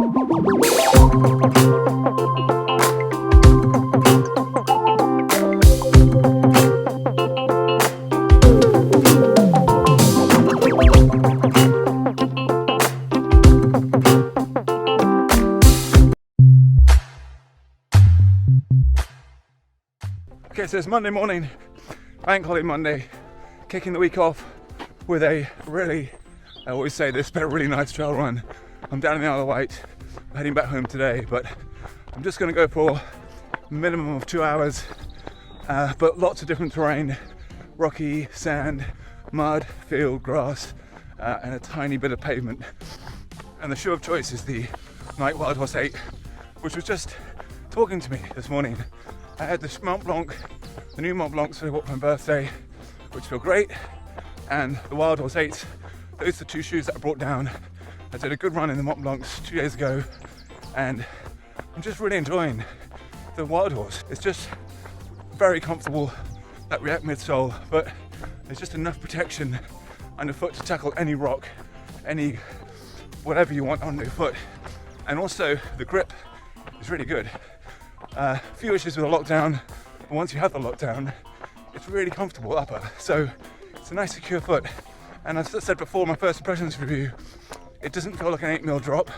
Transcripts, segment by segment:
Okay, so it's Monday morning, bank holiday Monday, kicking the week off with a really, I always say this, but a really nice trail run. I'm down in the Isle of Wight, I'm heading back home today, but I'm just going to go for a minimum of 2 hours, but lots of different terrain, rocky, sand, mud, field, grass, and a tiny bit of pavement. And the shoe of choice is the Nike Wildhorse 8, which was just talking to me this morning. I had the Mont Blanc, the new Mont Blancs for my birthday, which feel great, and the Wildhorse 8s. Those are the two shoes that I brought down. I did a good run in the Mont Blancs 2 days ago, and I'm just really enjoying the Wildhorse. It's just very comfortable, that React midsole, but there's just enough protection underfoot to tackle any rock, any whatever you want on your foot, and also the grip is really good. A few issues with the lockdown, but once you have the lockdown, it's really comfortable upper. So it's a nice secure foot. And as I said before, my first impressions review, it doesn't feel like an 8mm drop.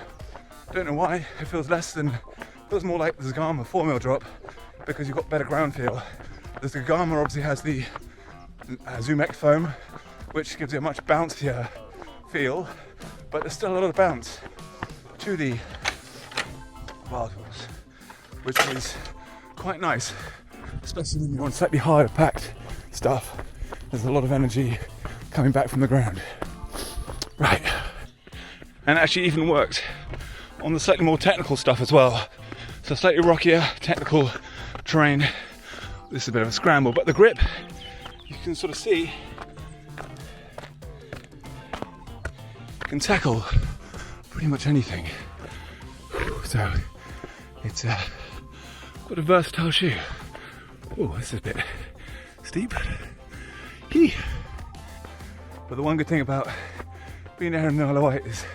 I don't know why, it feels more like the Zagama 4mm drop because you've got better ground feel. The Zagama obviously has the Zoom X foam, which gives you a much bouncier feel, but there's still a lot of bounce to the Wildhorse, which is quite nice, especially when you're on slightly harder packed stuff. There's a lot of energy coming back from the ground. Right, and it actually even works on the slightly more technical stuff as well. So slightly rockier, technical terrain. This is a bit of a scramble, but the grip, you can sort of see, can tackle pretty much anything. So it's quite a versatile shoe. Oh, this is a bit steep. But the one good thing about being there in the Isle of Wight is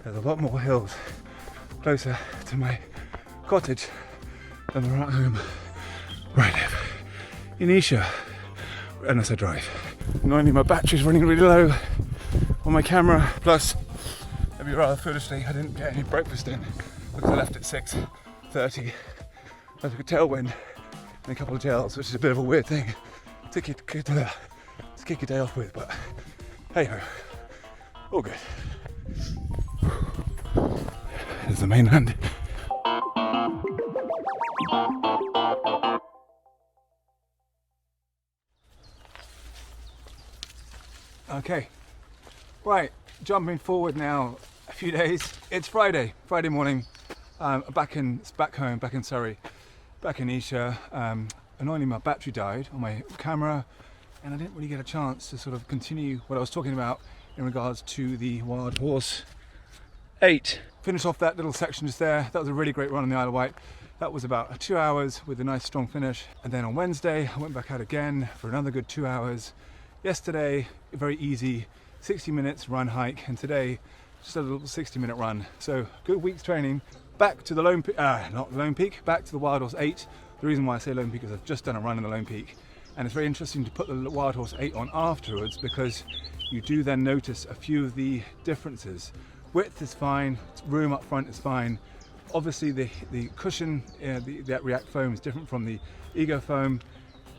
there's a lot more hills closer to my cottage than there are at home where I live in Isha, unless I drive. Annoyingly, my battery's running really low on my camera, plus maybe rather foolishly I didn't get any breakfast in because I left at 6:30. I took a tailwind and a couple of gels, which is a bit of a weird thing to kick your day off with, but hey ho, all good. There's the mainland. Okay, right, jumping forward now a few days. It's Friday morning. Back home, back in Surrey, back in Isha. Annoyingly, my battery died on my camera, and I didn't really get a chance to sort of continue what I was talking about in regards to the Wildhorse 8. Finish off that little section just there. That was a really great run on the Isle of Wight. That was about 2 hours with a nice strong finish. And then on Wednesday, I went back out again for another good 2 hours. Yesterday, a very easy 60 minutes run hike, and today, just a little 60-minute run. So good week's training. Back to the Lone Peak, not the Lone Peak, back to the Wildhorse 8. The reason why I say Lone Peak is I've just done a run in the Lone Peak, and it's very interesting to put the Wildhorse 8 on afterwards because you do then notice a few of the differences. Width is fine, room up front is fine. Obviously the cushion, that React foam is different from the Ego foam.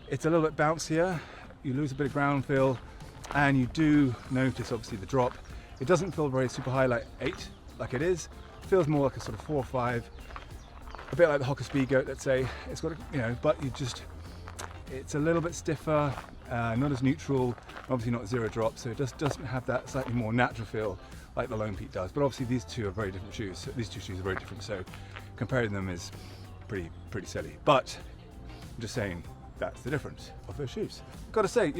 It's a little bit bouncier, you lose a bit of ground feel, and you do notice obviously the drop. It doesn't feel very super high like 8, like it is. It feels more like a sort of 4 or 5, a bit like the Hoka Speed Goat, let's say. It's got, but it's a little bit stiffer, not as neutral, obviously not zero drop, so it just doesn't have that slightly more natural feel like the Lone Peak does. But obviously these two are very different shoes. These two shoes are very different, so comparing them is pretty silly. But I'm just saying that's the difference of those shoes. Gotta say,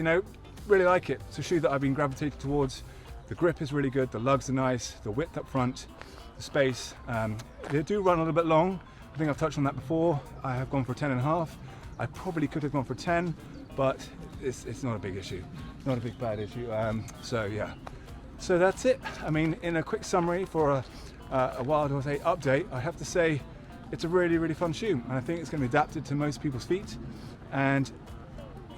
really like it. It's a shoe that I've been gravitated towards. The grip is really good, the lugs are nice, the width up front, the space. They do run a little bit long. I think I've touched on that before. I have gone for 10.5. I probably could have gone for 10, but it's not a big issue. Not a big bad issue. So yeah. So that's it. I mean, in a quick summary for a Wildhorse 8 update, I have to say it's a really, really fun shoe, and I think it's going to be adapted to most people's feet, and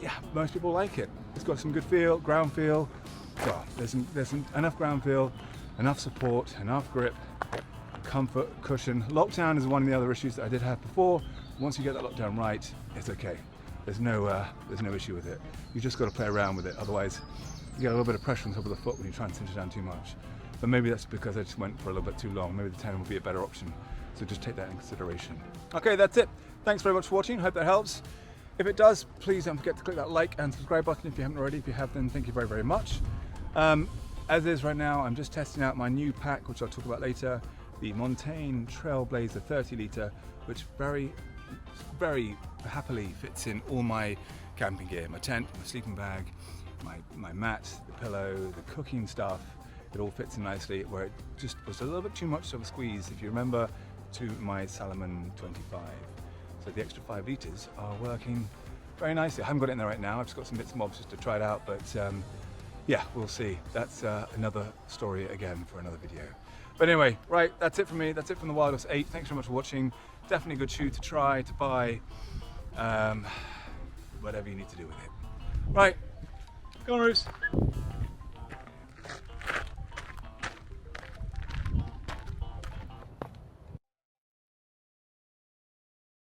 yeah, most people like it. It's got some good feel, ground feel. Well, there's enough ground feel, enough support, enough grip, comfort, cushion. Lockdown is one of the other issues that I did have before. Once you get that lockdown right, it's okay. There's no issue with it. You just got to play around with it. Otherwise, you get a little bit of pressure on top of the foot when you try and cinch it down too much. But maybe that's because I just went for a little bit too long. Maybe the 10 would be a better option. So just take that in consideration. Okay, that's it. Thanks very much for watching. Hope that helps. If it does, please don't forget to click that like and subscribe button if you haven't already. If you have, then thank you very, very much. As is right now, I'm just testing out my new pack, which I'll talk about later, the Montane Trailblazer 30 litre, which very, very happily fits in all my camping gear, my tent, my sleeping bag, my mat, the pillow, the cooking stuff. It all fits in nicely, where it just was a little bit too much of a squeeze, if you remember, to my Salomon 25. So the extra 5 litres are working very nicely. I haven't got it in there right now. I've just got some bits and bobs just to try it out, but yeah, we'll see. That's another story again for another video. But anyway, right, that's it from me. That's it from the Wildhorse 8. Thanks very much for watching. Definitely a good shoe to try, to buy, whatever you need to do with it. Right, go on, Roos.